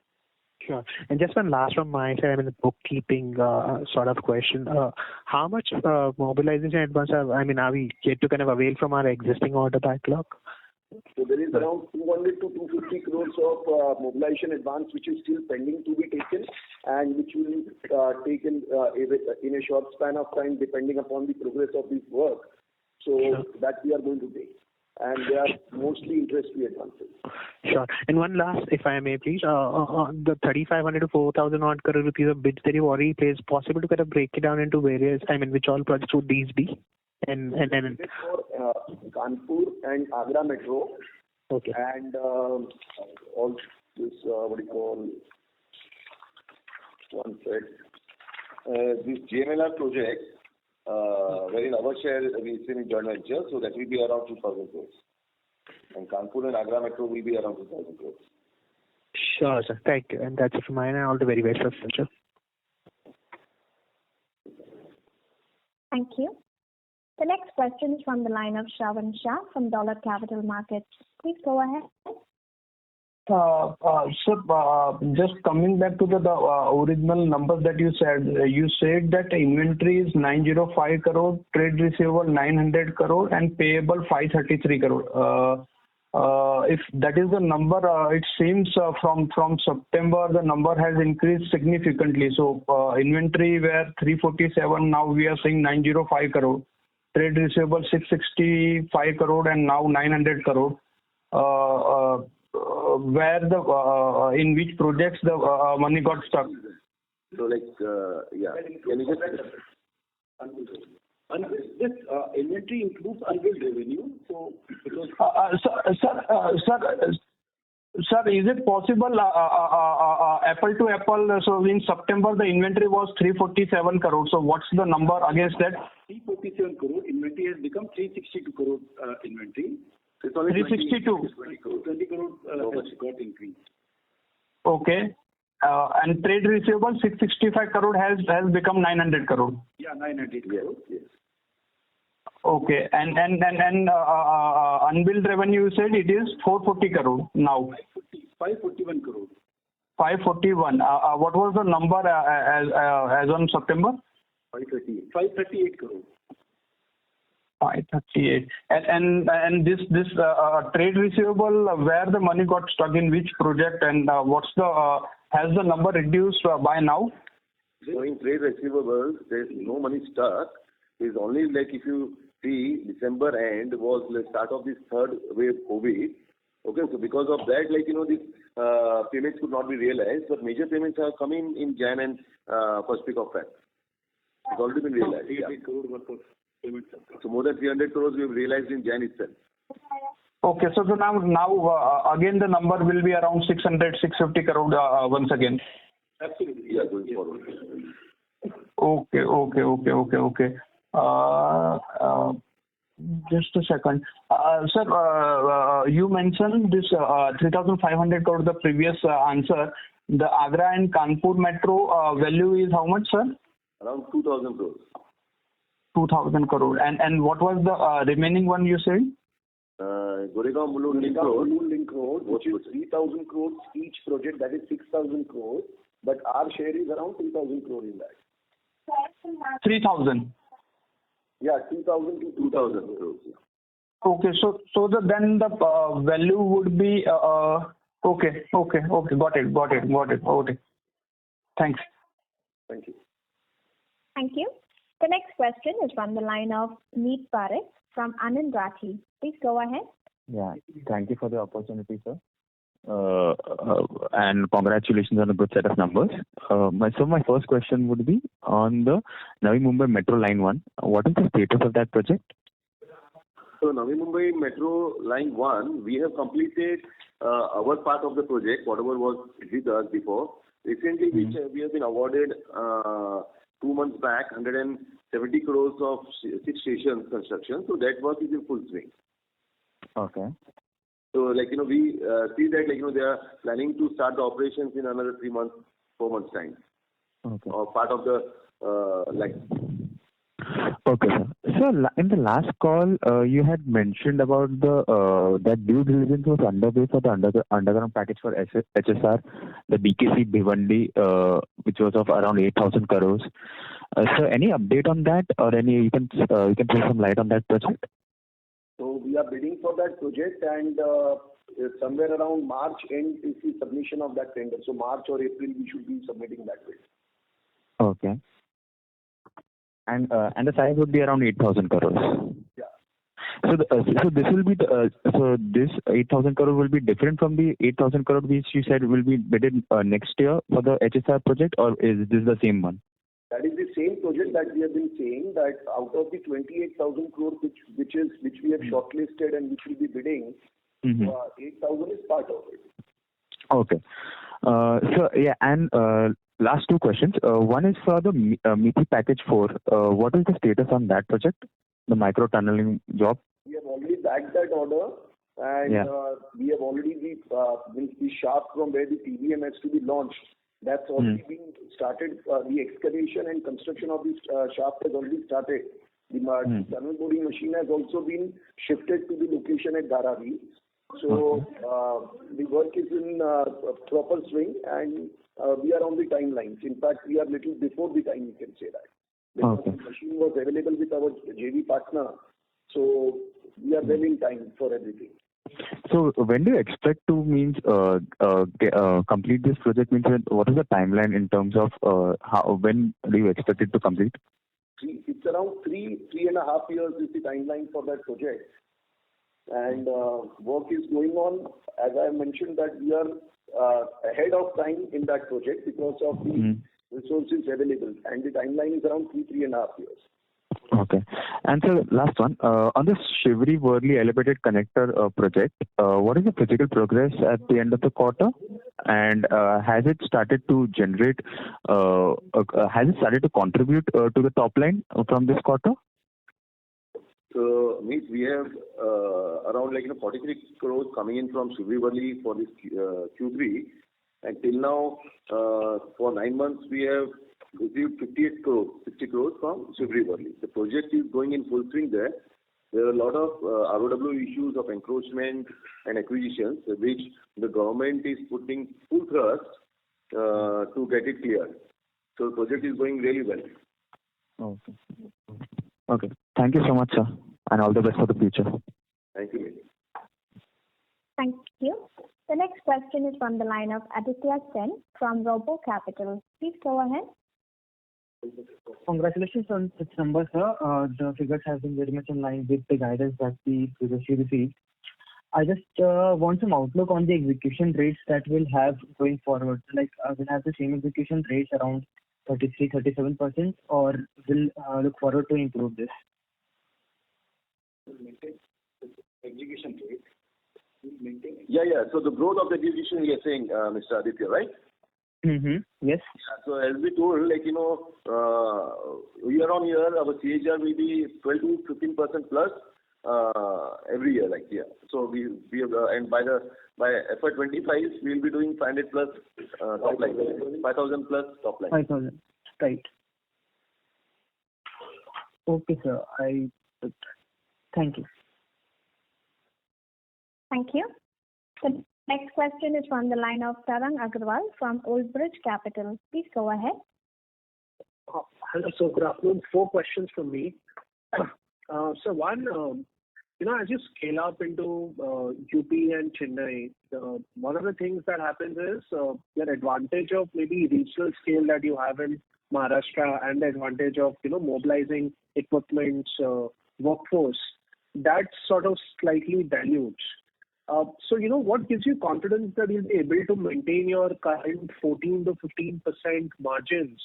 Speaker 9: Sure. And just one last from my side, the bookkeeping sort of question. How much mobilization advance are we yet to avail from our existing order backlog?
Speaker 1: So there is around 200 to 250 crores of mobilization advance which is still pending to be taken, and which will be taken in a short span of time depending upon the progress of this work. So sure, that we are going to take. And they are mostly interest-free advances.
Speaker 9: Sure. And one last, if I may please, the 3,500 to 4,000 odd crore rupees of bids that you've already placed, possible to break it down into various, which all projects would these be? And
Speaker 1: for Kanpur and Agra Metro.
Speaker 9: Okay.
Speaker 1: And all this, this GMLR project, wherein our share is in joint venture, so that will be around 2,000 crores. And Kanpur and Agra Metro will be around 2,000 crores.
Speaker 9: Sure, sir. Thank you. And that's it from mine, and all the very best for future.
Speaker 2: Thank you. The next question is from the line of Shravan Shah from Dollar Capital Markets. Please go ahead.
Speaker 4: Just coming back to the original numbers that you said that inventory is 905 crore, trade receivable 900 crore, and payable 533 crore. If that is the number, it seems from September the number has increased significantly. So inventory were 347, now we are saying 905 crore. Trade receivable 665 crore and now 900 crore. Where the in which projects the money got stuck?
Speaker 1: So yeah, can you just...
Speaker 5: This inventory includes unbilled revenue. So, because
Speaker 4: Sir, is it possible apple to apple? So in September the inventory was 347 crore. So what's the number against that?
Speaker 5: 347 crore inventory has become 362 crore inventory.
Speaker 1: It's only
Speaker 4: 362.
Speaker 5: 20 crore has got increased.
Speaker 4: Okay. And trade receivable 665 crore has become 900 crore.
Speaker 5: Yeah, 900 crore.
Speaker 1: Yes.
Speaker 4: Okay. And unbilled revenue, you said it is 440 crore now.
Speaker 5: 541 crore.
Speaker 4: 541. What was the number as on September?
Speaker 5: 538 crore.
Speaker 4: 538. And this trade receivable, where the money got stuck in which project, and what's the has the number reduced by now?
Speaker 1: So in trade receivables, there's no money stuck. It's only if you see December end was the start of this third wave COVID. Okay, so because of that, these payments could not be realized, but major payments are coming in Jan and first week of Feb. It's already been realized.
Speaker 5: 300 crore worth of payments.
Speaker 1: So more than 300 crores we have realized in Jan itself.
Speaker 4: Okay, so now again the number will be around 650 crore once again.
Speaker 5: Absolutely.
Speaker 1: Yeah, going forward.
Speaker 4: Okay. Just a second. Sir, you mentioned this 3,500 crore, the previous answer. The Agra and Kanpur metro value is how much, sir?
Speaker 1: Around 2,000 crores.
Speaker 4: 2,000 crore. And what was the remaining one you said?
Speaker 1: Goregaon Mulund Link Road,
Speaker 5: which is 3,000 crores each project, that is 6,000 crores. But our share is around 2,000 crore in that.
Speaker 4: 3,000?
Speaker 5: Yeah, 2,000 to 2,000 crores.
Speaker 4: Okay, so then the value would be okay. Got it. Okay. Thanks.
Speaker 5: Thank you.
Speaker 2: Thank you. The next question is from the line of Meet Parekh from Anand Rathi. Please go ahead.
Speaker 10: Yeah, thank you for the opportunity, sir. And congratulations on a good set of numbers. My first question would be on the Navi Mumbai Metro Line 1. What is the status of that project?
Speaker 1: So Navi Mumbai Metro Line 1, we have completed our part of the project, whatever was with us before. Recently, we have been awarded 2 months back 170 crores of 6 stations construction. So that work is in full swing.
Speaker 10: Okay.
Speaker 1: So we see that they are planning to start the operations in another 4 months time.
Speaker 10: Okay.
Speaker 1: Or part of the
Speaker 10: Okay, sir. So in the last call, you had mentioned about that due diligence was underway for the underground package for HSR, the BKC Bhiwandi, which was of around 8,000 crores. So any update on that, or you can throw some light on that project?
Speaker 5: So we are bidding for that project, and somewhere around March end is the submission of that tender. So March or April we should be submitting that bid.
Speaker 10: Okay. And the size would be around 8,000 crores.
Speaker 5: Yeah.
Speaker 10: So this will be this 8,000 crore will be different from the 8,000 crore which you said will be bidded next year for the HSR project, or is this the same one?
Speaker 5: That is the same project that we have been saying, that out of the 28,000 crores which we have shortlisted and which will be bidding, 8,000 is part of it.
Speaker 10: Okay. Last two questions. One is for the MITI Package 4. What is the status on that project, the micro tunneling job?
Speaker 5: We have already bagged that order, and we have already the shaft from where the TBM has to be launched. That's already been started. The excavation and construction of this shaft has already started. The tunnel boring machine has also been shifted to the location at Dharavi. So the work is in proper swing, and we are on the timelines. In fact, we are little before the time, you can say that. Because the machine was available with our JV partner, so we are well in time for everything.
Speaker 10: So when do you expect to complete this project? What is the timeline in terms of when do you expect it to complete?
Speaker 1: It's around 3.5 years is the timeline for that project. And work is going on. As I mentioned that we are ahead of time in that project because of the resources available. And the timeline is around 3.5 years.
Speaker 10: Okay. And so last one, on the Shivri-Worli elevated connector project, what is the physical progress at the end of the quarter? And has it started to generate, has it started to contribute to the top line from this quarter?
Speaker 1: So, we have around 43 crores coming in from Shivri-Worli for this Q3. And till now, for 9 months, we have received 58 crores, 60 crores from Shivri-Worli. The project is going in full swing there. There are a lot of ROW issues of encroachment and acquisitions, which the government is putting full thrust to get it cleared. So the project is going really well.
Speaker 10: Okay. Thank you so much, sir, and all the best for the future.
Speaker 1: Thank you.
Speaker 2: Thank you. The next question is from the line of Aditya Sen from Robo Capital. Please go ahead.
Speaker 11: Congratulations on such numbers, sir. The figures have been very much in line with the guidance that we previously received. I just want some outlook on the execution rates that we'll have going forward. We'll have the same execution rates around 33-37%, or we'll look forward to improve this?
Speaker 5: Execution rate.
Speaker 1: Yeah. So the growth of the execution, you're saying, Mr. Aditya, right?
Speaker 11: Yes.
Speaker 1: Yeah, so as we told, year on year, our CAGR will be 12 to 15% plus every year, So we have, and by FY25, we'll be doing 500 plus top line, 5,000 plus top line.
Speaker 11: 5,000, right? Okay, sir. Thank you.
Speaker 2: Thank you. The next question is from the line of Tarang Agrawal from Old Bridge Capital. Please go ahead.
Speaker 12: Hello, so good afternoon. 4 questions from me. So one, as you scale up into UP and Chennai, one of the things that happens is your advantage of maybe regional scale that you have in Maharashtra and the advantage of mobilizing equipment, workforce, that sort of slightly dilutes. So, what gives you confidence that you'll be able to maintain your current 14 to 15% margins,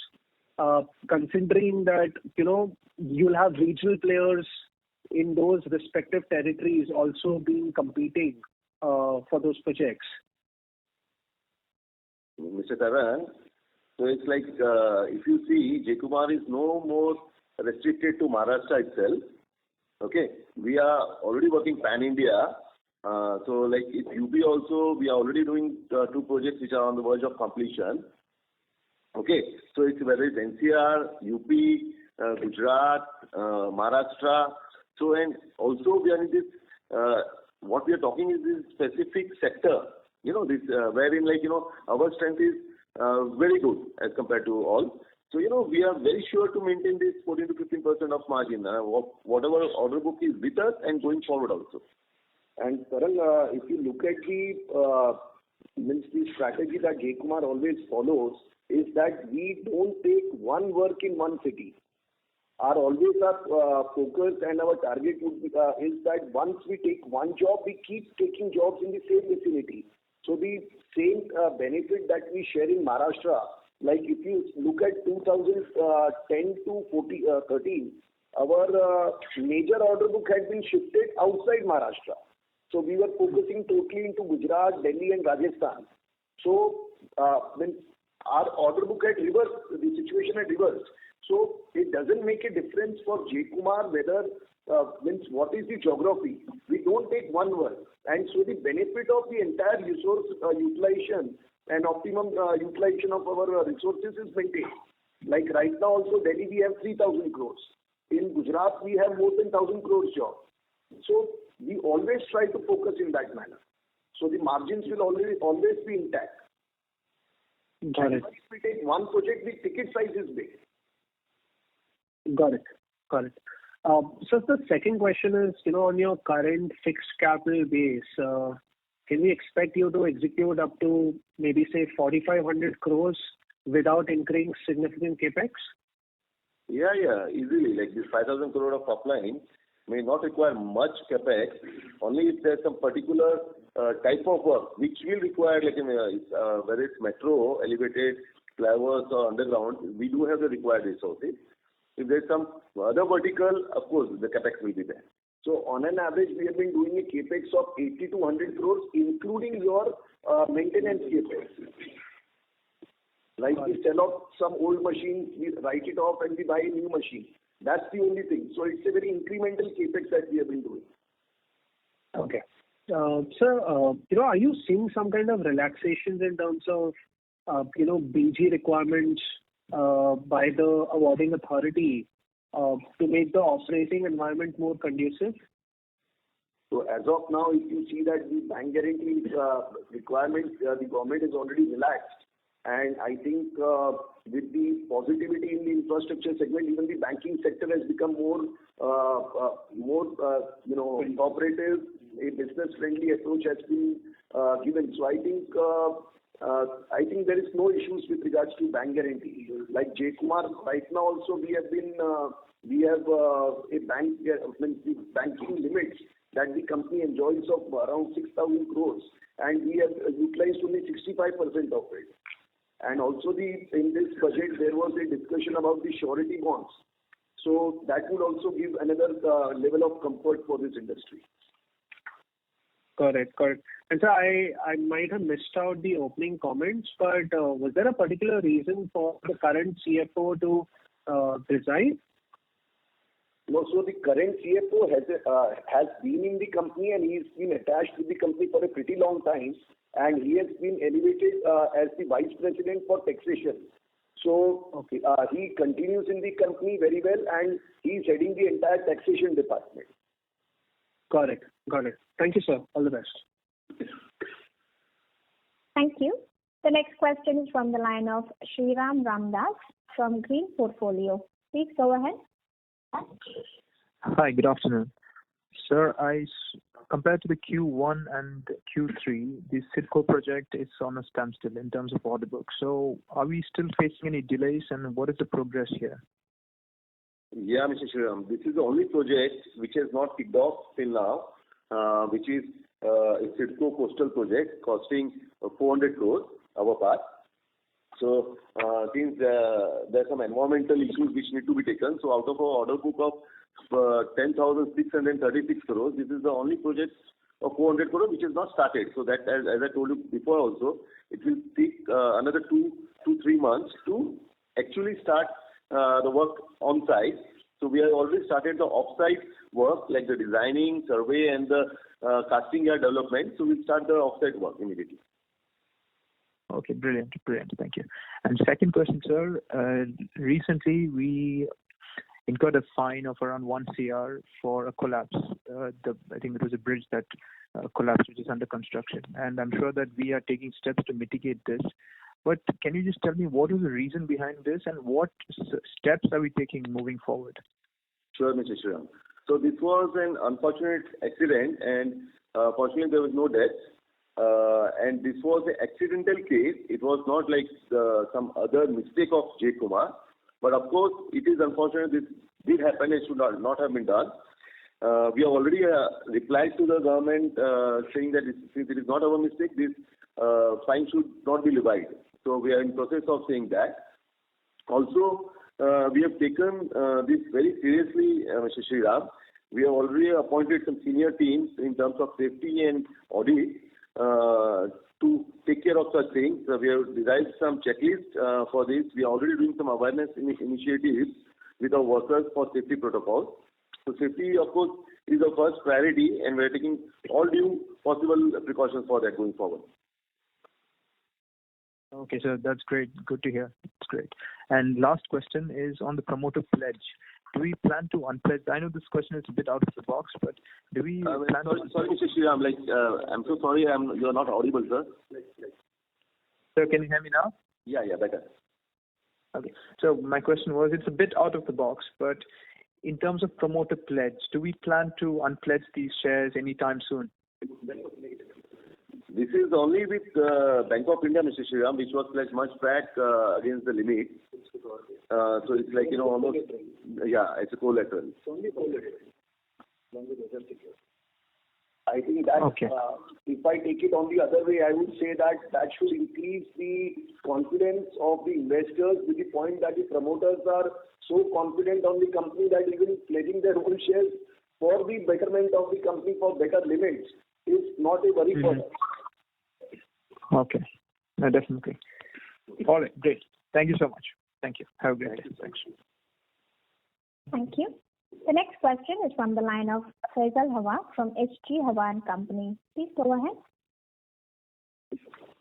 Speaker 12: considering that, you'll have regional players in those respective territories also being competing for those projects?
Speaker 1: Mr. Tarang, so it's if you see, J. Kumar is no more restricted to Maharashtra itself. Okay, we are already working pan-India. So if UP also, we are already doing 2 projects which are on the verge of completion. Okay, so it's whether it's NCR, UP, Gujarat, Maharashtra. So and also we are in this, what we are talking is this specific sector, this wherein our strength is very good as compared to all. So, we are very sure to maintain this 14 to 15% of margin, whatever order book is with us and going forward also.
Speaker 13: And Tarang, if you look at the strategy that J. Kumar always follows, is that we don't take one work in one city. Our focus and our target would be, is that once we take one job, we keep taking jobs in the same vicinity. So the same benefit that we share in Maharashtra, if you look at 2010 to 13, our major order book had been shifted outside Maharashtra. So we were focusing totally into Gujarat, Delhi and Rajasthan. So when our order book had reversed, the situation had reversed. So it doesn't make a difference for J. Kumar whether, what is the geography. We don't take one work. And so the benefit of the entire resource utilization and optimum utilization of our resources is maintained. Like right now also, Delhi we have 3,000 crores. In Gujarat, we have more than 1,000 crores job. So we always try to focus in that manner. So the margins will always be intact.
Speaker 12: Got it.
Speaker 13: If we take one project, the ticket size is big.
Speaker 12: Got it. So the second question is, on your current fixed capital base, can we expect you to execute up to maybe say 4,500 crores without incurring significant capex?
Speaker 1: Yeah, easily. Like this 5,000 crore of top line may not require much capex, only if there's some particular type of work which will require, like whether it's metro, elevated, flyovers or underground, we do have the required resources. If there's some other vertical, of course, the capex will be there.
Speaker 13: So on an average, we have been doing a capex of 80 to 100 crores, including your maintenance capex. Like we sell off some old machines, we write it off and we buy a new machine. That's the only thing. So it's a very incremental capex that we have been doing.
Speaker 12: Okay. Sir, are you seeing some kind of relaxations in terms of, BG requirements by the awarding authority to make the operating environment more conducive?
Speaker 13: So as of now, if you see that the bank guarantee requirements, the government has already relaxed. And I think with the positivity in the infrastructure segment, even the banking sector has become more cooperative. A business-friendly approach has been given. So I think there is no issues with regards to bank guarantee. Like J. Kumar, right now also we have a banking limits that the company enjoys of around 6,000 crores, and we have utilized only 65% of it. And also in this budget there was a discussion about the surety bonds. So that would also give another level of comfort for this industry.
Speaker 12: Correct. And so I might have missed out the opening comments, but was there a particular reason for the current CFO to resign?
Speaker 13: No, so the current CFO has been in the company and he's been attached with the company for a pretty long time, and he has been elevated as the Vice President for taxation. So okay. He continues in the company very well, and he's heading the entire taxation department.
Speaker 12: Got it. Thank you, sir. All the best.
Speaker 2: Thank you. The next question is from the line of Shriram Ramdas from Green Portfolio. Please go ahead.
Speaker 14: Hi, good afternoon. Sir, compared to the Q1 and Q3, the CIDCO project is on a standstill in terms of order book. So are we still facing any delays, and what is the progress here?
Speaker 1: Yeah, Mr. Shriram, this is the only project which has not kicked off till now, which is a CIDCO coastal project costing 400 crores, our part. So since there are some environmental issues which need to be taken, so out of our order book of 10,636 crores, this is the only project of 400 crores which has not started. So that, as I told you before also, it will take another 2 to 3 months to actually start the work on site. So we have already started the off-site work, like the designing, survey and the casting yard development. So we'll start the off-site work immediately.
Speaker 14: Okay, brilliant. Thank you. And second question, sir. Recently, we incurred a fine of around 1 crore for a collapse. I think it was a bridge that collapsed, which is under construction. And I'm sure that we are taking steps to mitigate this. But can you just tell me what is the reason behind this, and what steps are we taking moving forward?
Speaker 1: Sure, Mr. Shriram. So this was an unfortunate accident, and fortunately there was no death. And this was an accidental case. It was not like some other mistake of J. Kumar. But of course, it is unfortunate this did happen. It should not have been done. We have already replied to the government saying that since it is not our mistake, this fine should not be levied. So we are in process of saying that. Also, we have taken this very seriously, Mr. Shriram. We have already appointed some senior teams in terms of safety and audit to take care of such things. We have derived some checklists for this. We are already doing some awareness initiatives with our workers for safety protocols. So safety, of course, is our first priority, and we are taking all due possible precautions for that going forward.
Speaker 14: Okay, sir, that's great. Good to hear. That's great. And last question is on the promoter pledge. Do we plan to unpledge? I know this question is a bit out of the box, but do we plan to...
Speaker 1: Sorry, Mr. Shriram, I'm so sorry, you're not audible, sir.
Speaker 14: Sir, can you hear me now?
Speaker 1: Yeah, better.
Speaker 14: Okay. So my question was, it's a bit out of the box, but in terms of promoter pledge, do we plan to unpledge these shares anytime soon?
Speaker 1: This is only with Bank of India, Mr. Shriram, which was pledged much back against the limit. So it's like, almost, it's a collateral. It's only collateral. I think that if I take it on the other way, I would say that should increase the confidence of the investors to the point that the promoters are so confident on the company that even pledging their own shares for the betterment of the company for better limits is not a worry for us.
Speaker 14: Okay. No, definitely. All right. Great. Thank you so much. Thank you. Have a great day. Thanks.
Speaker 2: Thank you. The next question is from the line of Faisal Hawa from HG Hawa and Company. Please go ahead.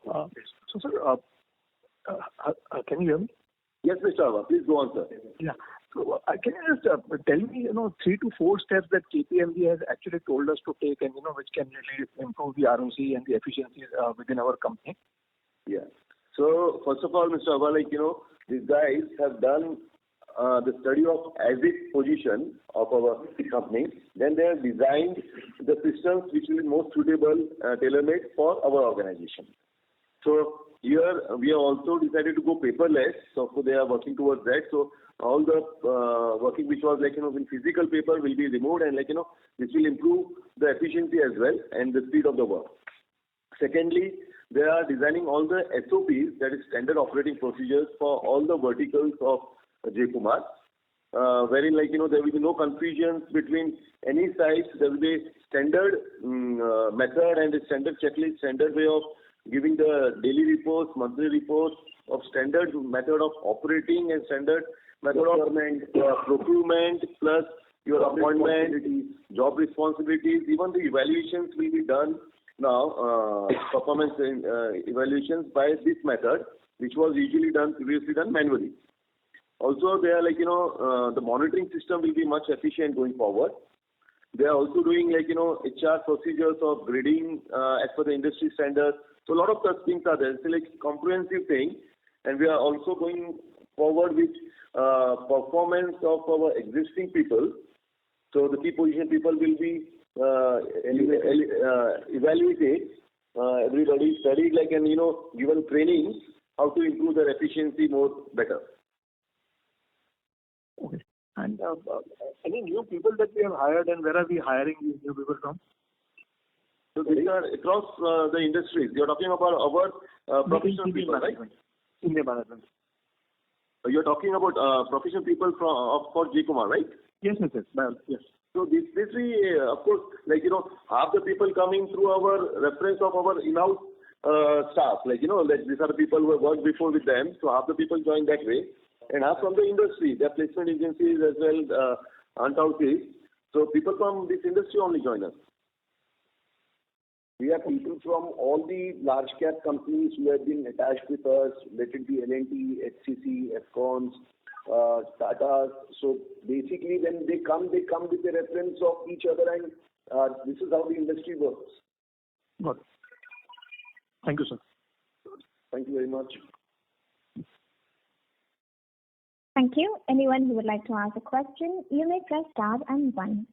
Speaker 7: So, sir, can you hear me?
Speaker 1: Yes, Mr. Hawa. Please go on, sir.
Speaker 7: Yeah. So, can you just tell me, 3 to 4 steps that KPMG has actually told us to take and, which can really improve the ROC and the efficiencies within our company?
Speaker 1: Yeah. So, first of all, Mr. Hawa, these guys have done the study of as-is position of our company. Then they have designed the systems which will be most suitable, tailor-made for our organization. So, here we have also decided to go paperless. So, they are working towards that. So, all the working which was in physical paper will be removed, and this will improve the efficiency as well and the speed of the work. Secondly, they are designing all the SOPs, that is standard operating procedures, for all the verticals of J. Kumar, wherein there will be no confusions between any sites. There will be standard method and a standard checklist, standard way of giving the daily reports, monthly reports, of standard method of operating and standard method of procurement, plus your appointment, job responsibilities. Even the evaluations will be done now, performance evaluations by this method, which was previously done manually. Also, they are the monitoring system will be much efficient going forward. They are also doing HR procedures of grading as per the industry standards. So a lot of such things are there. It's a comprehensive thing, and we are also going forward with performance of our existing people. So the key position people will be evaluated. Everybody studied and given training how to improve their efficiency better.
Speaker 7: Okay. And any new people that we have hired, and where are we hiring these new people from?
Speaker 1: So these are across the industries. You're talking about our professional people, right?
Speaker 7: Senior management.
Speaker 1: You're talking about professional people for J. Kumar, right?
Speaker 7: Yes. Yes.
Speaker 1: So this we, of course, half the people coming through our reference of our in-house staff. These are the people who have worked before with them. So half the people join that way. And half from the industry. There are placement agencies as well, Untitled. So people from this industry only join us.
Speaker 13: We have people from all the large cap companies who have been attached with us, let it be L&T, HCC, Fcons, Tata. So basically when they come with a reference of each other, and this is how the industry works.
Speaker 7: Good. Thank you, sir.
Speaker 13: Thank you very much.
Speaker 2: Thank you. Anyone who would like to ask a question, you may press star and 1.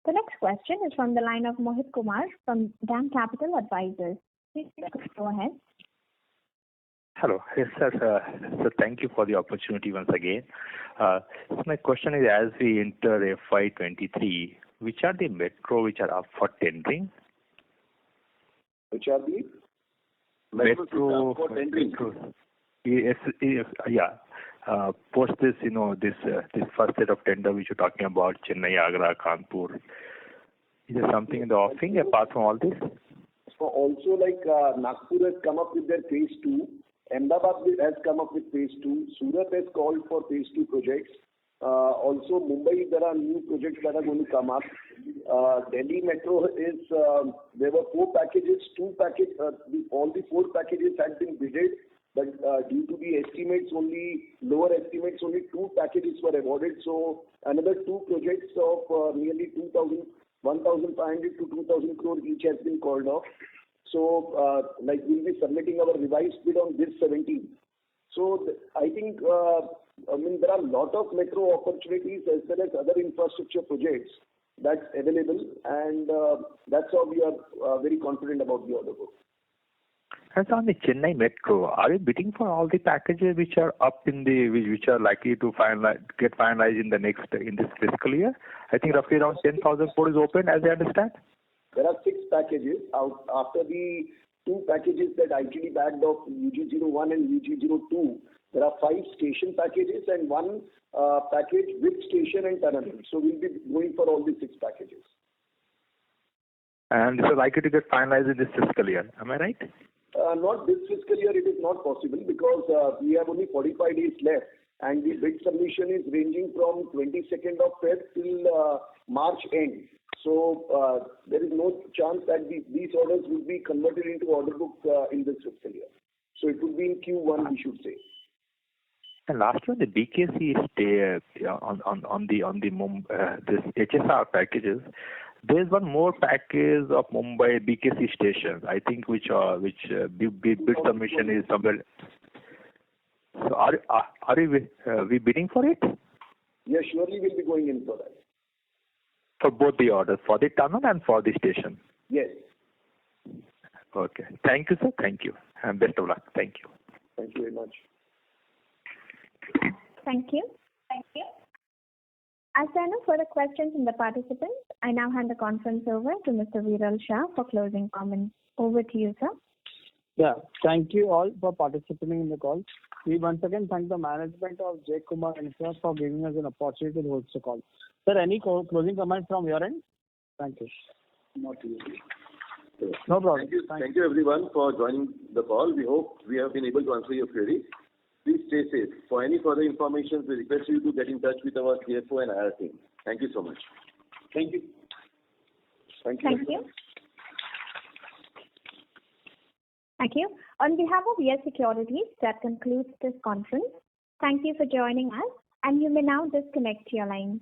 Speaker 2: The next question is from the line of Mohit Kumar from DAM Capital Advisors. Please go ahead.
Speaker 3: Hello. Yes, sir. So thank you for the opportunity once again. So my question is, as we enter FY23, which are the metro which are up for tendering?
Speaker 13: Which are the?
Speaker 3: Metro
Speaker 1: for tendering.
Speaker 3: Yes, yeah. Post this, this first set of tender which you're talking about, Chennai, Agra, Kanpur. Is there something in the offing apart from all this?
Speaker 13: So also Nagpur has come up with their phase 2. Ahmedabad has come up with phase 2. Surat has called for phase 2 projects. Also Mumbai, there are new projects that are going to come up. Delhi Metro is, there were 4 packages, all the 4 packages had been bidded. But due to the lower estimates, only 2 packages were awarded. So another 2 projects of nearly 1,500 to 2,000 crore each has been called off. So we'll be submitting our revised bid on this 17th. So I think there are a lot of metro opportunities as well as other infrastructure projects that's available, and that's how we are very confident about the order book.
Speaker 3: And so on the Chennai Metro, are you bidding for all the packages which are up in which are likely to get finalized in this fiscal year? I think roughly around 10,000 crore is open, as I understand.
Speaker 13: There are 6 packages out after the 2 packages that ITD bagged of UG01 and UG02. There are 5 station packages and 1 package with station and tunnel. So we'll be going for all the 6 packages.
Speaker 3: And this is likely to get finalized in this fiscal year. Am I right?
Speaker 13: Not this fiscal year, it is not possible because we have only 45 days left, and the bid submission is ranging from 22nd of Feb till March end. So there is no chance that these orders will be converted into order book in this fiscal year. So it would be in Q1, we should say.
Speaker 3: And last one, the BKC stay on this HSR packages. There is one more package of Mumbai BKC stations, I think, which bid submission is somewhere. So are we bidding for it?
Speaker 13: Yes, surely we'll be going in for that.
Speaker 3: For both the orders, for the tunnel and for the station?
Speaker 13: Yes.
Speaker 3: Okay. Thank you, sir. Thank you. And best of luck. Thank you.
Speaker 13: Thank you very much.
Speaker 2: Thank you. As there are no further questions from the participants, I now hand the conference over to Mr. Viral Shah for closing comments. Over to you, sir.
Speaker 15: Yeah, thank you all for participating in the call. We once again thank the management of Kumar Infra for giving us an opportunity to host the call. Sir, any closing comments from your end? Thank you.
Speaker 13: Not really.
Speaker 15: No problem.
Speaker 1: Thank you everyone for joining the call. We hope we have been able to answer your queries. Please stay safe. For any further information, we request you to get in touch with our CFO and IR team. Thank you so much.
Speaker 13: Thank you.
Speaker 2: Thank you. Thank you. On behalf of Yes Securities, that concludes this conference. Thank you for joining us, and you may now disconnect your lines.